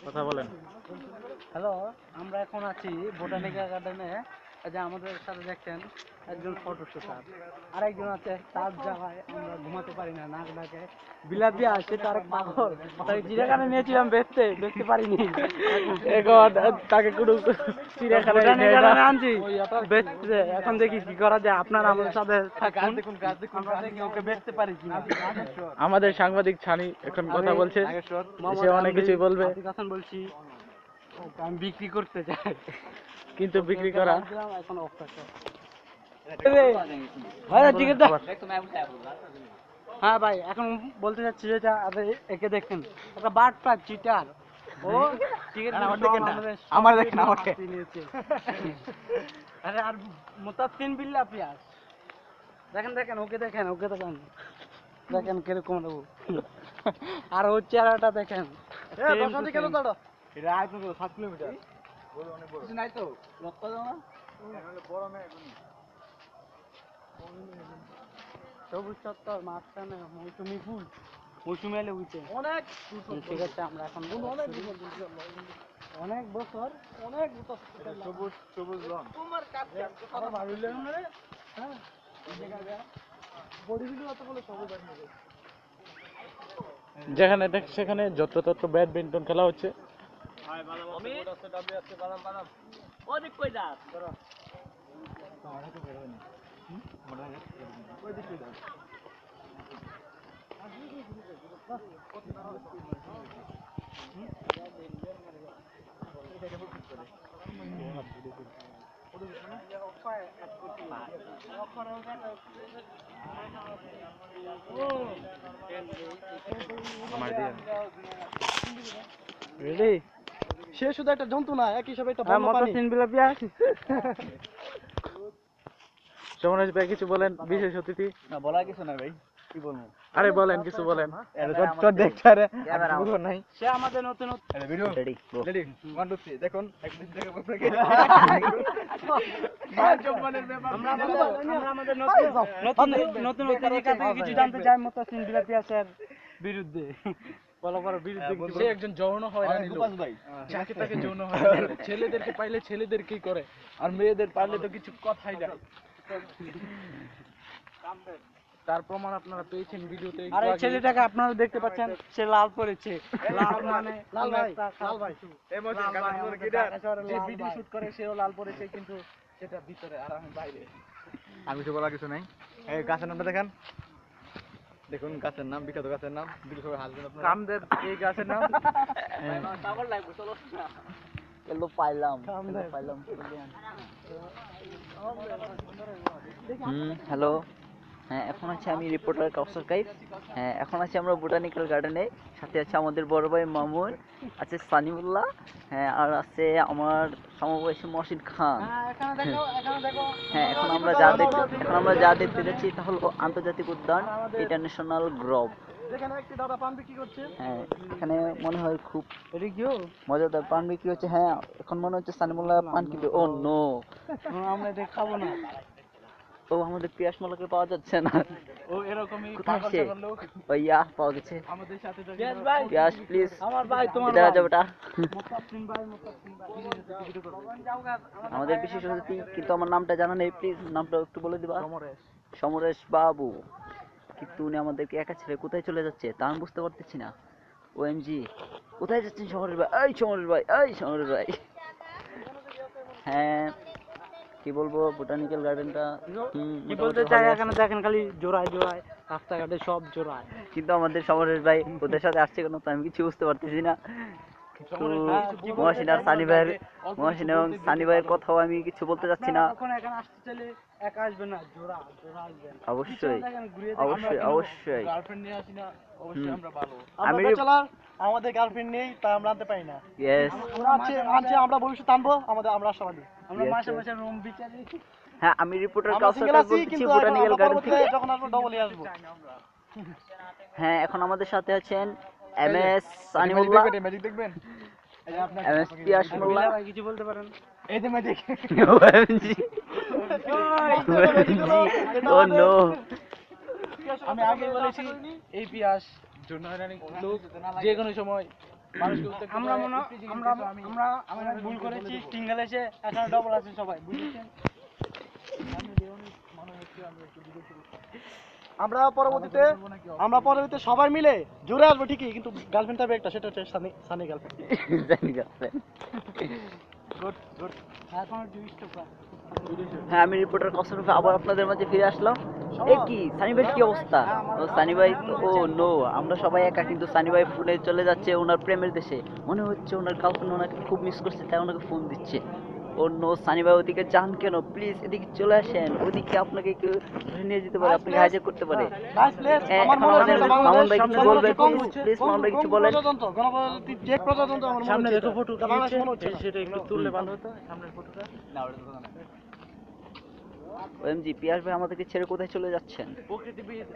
কথা বলেন। হ্যালো, আমরা এখন আছি বোটানিক্যাল গার্ডেনে। যে আমাদের সাথে দেখছেন একজন ফটো শুটার, আর একজন আছে তার জায়গায় আমরা ঘুমাতে পারি না, নাক ডাকে বিলাপি আসে তার পাগল। তাকে চিড়িয়াখানা নিয়েছিলাম দেখতে পারিনি। এখন তাকে কোনো চিড়িয়াখানায় আনছি বেচতে। এখন দেখি কি করা যায়। আপনারা আমাদের সাথে থাকুন, আমরা দেখি ওকে বেচতে পারি কিনা। আমাদের সাংবাদিক ছানি এখন কথা বলছে, সে অনেক কিছুই বলবে, বলছি আমি বিক্রি করতে চাই, কিন্তু বিক্রি করা এখন অফ থাকে। হ্যাঁ ভাই, এখন বলতে চাচ্ছি যেটা একে দেখেন, একটা বার্ড পার্ক চিটার। ও টিকিট আমার দেখেন আমাকে। আরে আর মুতাসিন বিল্লাহ পিয়াস দেখেন ওকে দেখেন দেখেন কিরকম দেবো। আর ওর চেহারাটা দেখেন। এটা আয়তন কত? 7 কিলোমিটার। কিছু নাই তো? লক্ষ্য দাও না? বড় না এখনই। সবুজ চত্বর মাঝখানে মৌসুমি এলে উঠে অনেক। ঠিক আছে, আমরা এখন অনেক বছর সবুজ লন। তোমার কাছে আবার ভাবিলেন না রে। হ্যাঁ, বডি ভিডিও অত বলে সবুজ আর নেই। যেখানে দেখ সেখানে যত্রতত্র ব্যাডমিন্টন খেলা হচ্ছে। রেডি? সে শুধু একটা জন্তু না, একই সাথে একটা হ্যাঁ, বন্য প্রাণী। মুতাসিন বিল্লাহ পিয়াস। সমরেশ ভাই কিছু বলেন, বিশেষ অতিথি। না, বলার কিছু না ভাই, কি বলবো? আরে বলেন, কিছু বলেন। সে আমাদের নতুন ভিডিও রেডি 1 2 3 দেখুন একদিন থেকে আপনাকে আমরা আমাদের নতুন অতিথির কাছ থেকে কিছু জানতে চাই মুতাসিন বিল্লাহ পিয়াসের বিরুদ্ধে। বলো বিরুদ্ধে কি সে একজন যৌন হয়রানি লোক। ভাই যাকে তাকে যৌন হয়রানি করে। ছেলেদেরকে পাইলে ছেলেদেরকেই করে, আর মেয়েদের পারলে তো কিছু কথাই নাই। তার প্রমাণ আপনারা পেয়েছেন ভিডিওতে। আর এই ছেলেটাকে আপনারা দেখতে পাচ্ছেন, সে লাল পরেছে। লাল মানে লাল ভাই, লাল ভাই যে ভিডিও শুট করে সেও লাল পড়েছে, কিন্তু সেটা ভিতরে আর আমি বাইরে। আমি কিছু বলার কিছু নাই। এই গাছের নামটা দেখেন, দেখুন গাছের নাম, বিখ্যাত গাছের নাম, দিল সবাই হাসবেন আপনারা। কামদেব এই গাছের নাম। হ্যালো, হ্যাঁ এখন আছি আমি রিপোর্টার কাউসার কাইফ। হ্যাঁ এখন আছি আমরা বোটানিক্যাল গার্ডেনে, সাথে আছে আমাদের বড় ভাই মামুন, আছে সানিউল্লাহ, হ্যাঁ আর আছে আমার সমবয়সী মহসিন খান। হ্যাঁ এখন আমরা যা দেখতে যাচ্ছি তা হলো আন্তর্জাতিক উদ্যান ইন্টারন্যাশনাল গ্রোভ। যেখানে একটি দাদা পান বিক্রি করছে। হ্যাঁ এখানে মনে হয় খুব মজাদার পান বিক্রি হচ্ছে। হ্যাঁ এখন মনে হচ্ছে সানিউল্লাহ পান কিনবে। ও নো, আমরা এটা খাবো না। ও আমাদের পিয়াস মালাকে পাওয়া যাচ্ছে না। ও এরকমই কোথায় পাগল সে? টাগল লোক ভাইয়া পাওয়া গেছে। আমাদের সাথে তো পিয়াস ভাই, পিয়াস প্লিজ, আমার ভাই, তোমার দেখা ভাই। যাবে এটা। মুতাসিন ভাই। আমাদের বিশেষ অতিথি, কিন্তু আমার নামটা জানা নেই, প্লিজ নামটা একটু বলে দিবা। সমরেশ। সমরেশ বাবু। কিন্তু উনি আমাদেরকে একা ছেড়ে কোথায় চলে যাচ্ছে তা আমি বুঝতে পারতেছি না। ওএমজি, কোথায় যাচ্ছেন সমরেশ ভাই? এই সমরেশ ভাই, এই সমরেশ ভাই। হ্যাঁ কি বলবো, বোটানিক্যাল গার্ডেনটা কি বলতে চাই, এখানে দেখেন খালি জোড়ায় রাস্তাঘাটে সব জোড়ায়। কিন্তু আমাদের সমরেশ ভাই ওদের সাথে আসছে কেন তা আমি কিছু বুঝতে পারতেছি না। মহসিন আর মহসিন এবং সানি ভাইয়ের কথাও আমি কিছু বলতে চাচ্ছি না। এখন এখানে আসতে চাইলে একা আসবেন না, জোড়া আসবেন। অবশ্যই অবশ্যই। গার্লফ্রেন্ড নিয়ে আসি না, অবশ্যই আমরা ভালো। আমি আমাদের গার্লফ্রেন্ড নেই, তাই আমরা আনতে পারি না। ইয়েস, আনছে আমরা ভবিষ্যতে আনবো, আমরা আশাবাদী। আমরা মাসে মাসে রুম বিচারি। হ্যাঁ আমি রিপোর্টার আমরা কাউসার সিঙ্গেল কাইফ আছি, বলতেছি কিন্তু বোটানিক্যাল গার্ডেন থেকে। যখন আসবো ডবলই আসবো। হ্যাঁ এখন আমাদের সাথে আছেন এমএস সানিউল্লাহ, ম্যাজিক দেখবেন? এমএস পিয়াস মোল্লা। ভাই কিছু বলতে পারেন? এই যে ম্যাজিক। ওএমজি, ও নো। আমি আগে বলেছি এই পিয়াস জন্য হয়রানি লোক, যে কোনো সময় মানুষকে উত্তেজিত আমরা করে মনে ইফটিজিং আমরা কিন্তু আমি আমরা আমরা ভুল করেছি, সিঙ্গেল এসে এখন ডবল আছে সবাই, বুঝেছেন? আমরা পরবর্তীতে সবাই মিলে জোরে আসবো ঠিকই, কিন্তু গার্লফ্রেন্ড থাকবে একটা, সেটা হচ্ছে সানি গার্লফ্রেন্ড। জানি গাছে। এখন দুইটা হ্যাঁ, আমি রিপোর্টার কসরফ আবার আপনাদের মাঝে ফিরে আসলাম। এ কি সানি ভাইয়ের কি অবস্থা? ও সানি ভাই, ও নো, আমরা সবাই একা, কিন্তু সানি ভাই ফোনে চলে যাচ্ছে ওনার প্রেমের দেশে। মনে হচ্ছে ওনার গার্লফ্রেন্ড ওনাকে খুব মিস করছে, তাই ওনাকে ফোন দিচ্ছে। ও নো, সানি ভাই ওদিকে যান কেন? প্লিজ এদিকে চলে আসেন, ওদিকে আপনাকে কেউ ধরে নিয়ে যেতে পারে, আপনাকে হাইজ্যাক করতে পারে। এখন আমাদের মামুন ভাই কিছু বলবে, প্লিজ মামুন ভাই কিছু বলেন। সামনে দেখো ফটো সেটা একটু তুললে ভালো হতো, সামনের ফটোটা। ওএমজি, পিয়াস ভাই আমাদেরকে ছেড়ে কোথায় চলে যাচ্ছেন? প্রকৃতিবিদ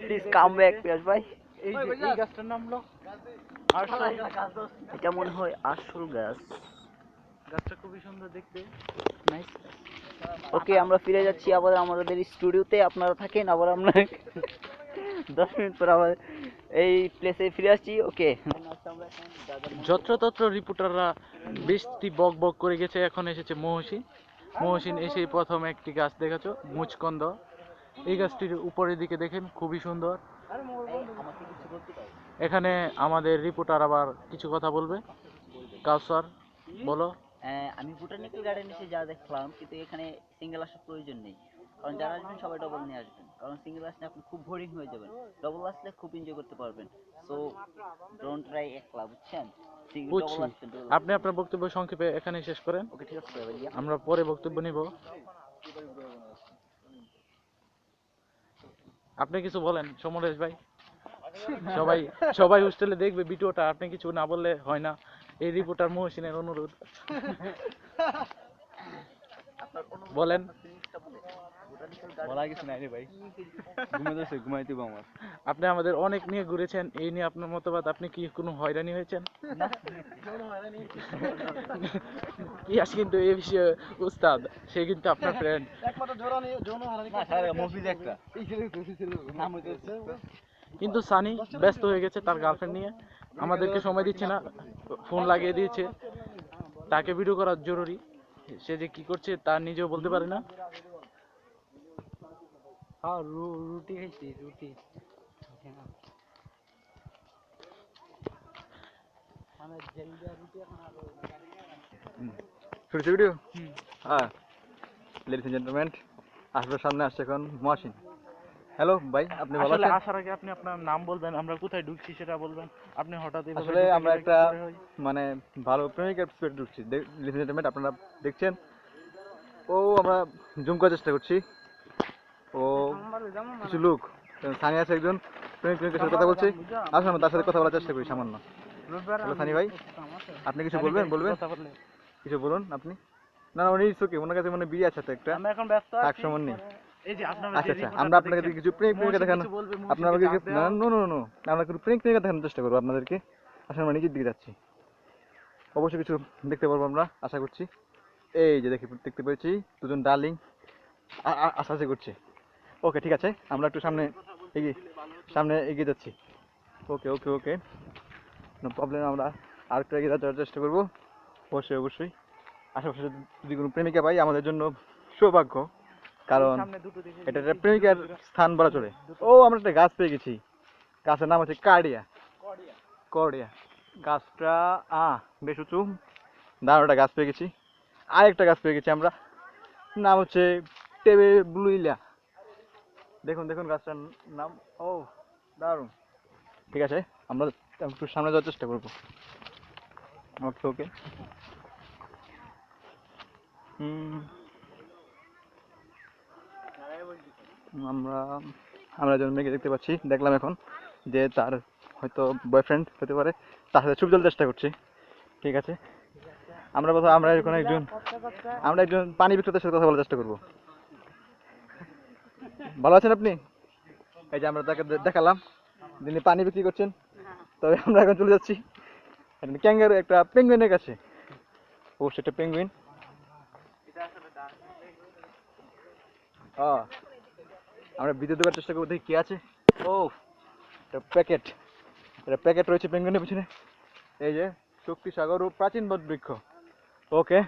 প্লিজ কাম ব্যাক পিয়াস ভাই। এই যে এই গাছটার নাম হলো এটা মনে হয় আসল গাছ। গাছটা খুবই সুন্দর দেখতে। নাইস। ওকে, আমরা ফিরে যাচ্ছি আবার আমাদের স্টুডিওতে, আপনারা থাকেন, আবার আমরা 10 মিনিট পর আবার এই প্লেসে ফিরে আসছি। ওকে, যত্রতত্র রিপোর্টাররা বেশি বক বক করে গেছে, এখন এসেছে মহসিন এসে প্রথম একটি গাছ দেখাচ্ছ, মুচকন্দ। এই গাছটির উপরের দিকে দেখেন, খুবই সুন্দর। এখানে আমাদের রিপোর্টার আবার কিছু কথা বলবে। কাউসার বলো। আমি বোটানিক্যাল গার্ডেন এসে যা দেখলাম, কিন্তু এখানে সিঙ্গেল আসার প্রয়োজন নেই, কারণ যারা আসবেন সবাই ডবল নিয়ে আসবেন, কারণ সিঙ্গেল আসলে আপনি খুব বোরিং হয়ে যাবেন, ডবল আসলে খুব এনজয় করতে পারবেন। সো ডোন্ট ট্রাই একলা, বুঝছেন? বুঝছি, আপনি আপনার বক্তব্য সংক্ষেপে এখানে শেষ করেন। ওকে, ঠিক আছে ভাইয়া। আমরা পরে বক্তব্য নিব। আপনি কিছু বলেন সমরেশ ভাই। সবাই হোস্টেলে দেখবে ভিডিওটা, আপনি কিছু না বললে হয় না। এই রিপোর্টার মহসিনের অনুরোধ। বলেন। বলা কিছু নাই রে ভাই, ঘুমাইতে আমার। আপনি আমাদের অনেক নিয়ে ঘুরেছেন, এই নিয়ে আপনার মতবাদ, আপনি কি কোনো হয়রানি হয়েছেন? ইয়াস কিন্তু এই বিষয়ে উস্তাদ, সে কিন্তু আপনার ফ্রেন্ড। কিন্তু সানি ব্যস্ত হয়ে গেছে তার গার্লফ্রেন্ড নিয়ে, আমাদেরকে সময় দিচ্ছে না, ফোন লাগিয়ে দিয়েছে। তাকে ভিডিও করা জরুরি, সে যে কি করছে তা নিজেও বলতে পারে না। হ্যাঁ, রুটি খাইছি, রুটি। মানে জেল দেওয়া রুটি এখন আরো শুনছি ভিডিও? হ্যাঁ, লেডিস এন্ড জেন্টলম্যান, আসলে সামনে আসছে এখন মহসিন। হ্যালো ভাই, আপনি ভালো আসলে আছেন? আসার আগে আপনি আপনার নাম বলবেন, আমরা কোথায় ঢুকছি সেটা বলবেন। আপনি হঠাৎ এভাবে আসলে ঢুকে আমরা গেলে একটা কি করে হয়? মানে ভালো প্রেমিকের স্পেড ঢুকছি। লেডিস এন্ড জেন্টলম্যান, আপনারা দেখছেন, ও আমরা জুম করার চেষ্টা করছি। ও কিছু লোক, সানি আছে একজন প্রেমিকের সাথে কথা বলছি, আসুন আমরা তার সাথে কথা বলার চেষ্টা করি সামান্য। হ্যালো সানি ভাই, আপনি কিছু বলবেন? কথা বললে। কিছু বলুন আপনি। না না, উনি ওকে, ওনার কাছে মনে বিয়ে আছে তো একটা, আমরা এখন ব্যস্ত আছি। এক সময় নেই। এই যে আপনারা আচ্ছা যে আচ্ছা, রিপোর্টারটা আমরা আপনাকে দেখছেন, কিছু প্রেমিকা দেখানো, কিছু বলবে, আপনারা মহসিনকে আমাকে চাপ দেওয়া। নো নো নো, আমরা একটু প্রেমিকা দেখানোর চেষ্টা করবো আপনাদেরকে। আসলে আমরা নিজের দিকে যাচ্ছি, অবশ্যই কিছু দেখতে পারবো আমরা আশা করছি। এই যে দেখতে পেয়েছি দুজন ডার্লিং আশা করছে। ওকে ঠিক আছে, আমরা একটু সামনে এগিয়ে যাচ্ছি। ওকে ওকে ওকে, নো প্রবলেম, আমরা আর একটু এগিয়ে যাওয়ার চেষ্টা করবো। অবশ্যই আশেপাশে যদি কোনো প্রেমিকা পাই আমাদের জন্য সৌভাগ্য, কারণ সামনে দুটো দিকে এটা একটা প্রেমিকার স্থান বলা চলে। ও, আমরা একটা গাছ পেয়ে গেছি, গাছের নাম হচ্ছে কর্ডিয়া। গাছটা বেশ উঁচু, দারুণ একটা গাছ পেয়ে গেছি। আরেকটা গাছ পেয়ে গেছি আমরা, নাম হচ্ছে টেবে ব্লুইলা। দেখুন গাছটার নাম, ও দারুণ। ঠিক আছে, আমরা একটু সামনে যাওয়ার চেষ্টা করবো। ওকে ওকে, আমরা একজন মেয়েকে দেখতে পাচ্ছি, দেখলাম এখন যে তার হয়তো বয়ফ্রেন্ড হতে পারে, তার সাথে ছবি তুলতে চেষ্টা করছি। ঠিক আছে, আমরা এখন একজন পানি বিক্রেতার সাথে কথা বলার চেষ্টা করবো। ভালো আছেন আপনি? এই যে আমরা তাকে দেখালাম, যিনি পানি বিক্রি করছেন। তবে আমরা এখন চলে যাচ্ছি ক্যাঙ্গারু, একটা পেঙ্গুইনের কাছে। অবশ্যই একটা পেঙ্গুইন। আমরা ভিডিও দেওয়ার চেষ্টা করবো, দেখি কি আছে। ও, একটা প্যাকেট রয়েছে পেঙ্গুইনের পিছনে। এই যে শক্তি সাগর ও প্রাচীন বট বৃক্ষ। ওকে,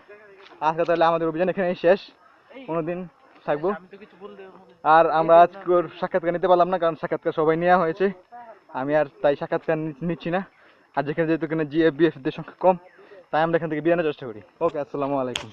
আজকে তাহলে আমাদের অভিযান এখানেই শেষ, কোনোদিন থাকবো। আমি তো কিছু বলতে আর আমরা আজকের সাক্ষাৎকার নিতে পারলাম না, কারণ সাক্ষাৎকার সবাই নেওয়া হয়েছে, আমি আর তাই সাক্ষাৎকার নিচ্ছি না। আর যেখানে যেহেতু এখানে জিএফবিএফ দের সংখ্যা কম, তাই আমরা এখান থেকে বিয়ে আনার চেষ্টা করি। ওকে, আসসালামু আলাইকুম।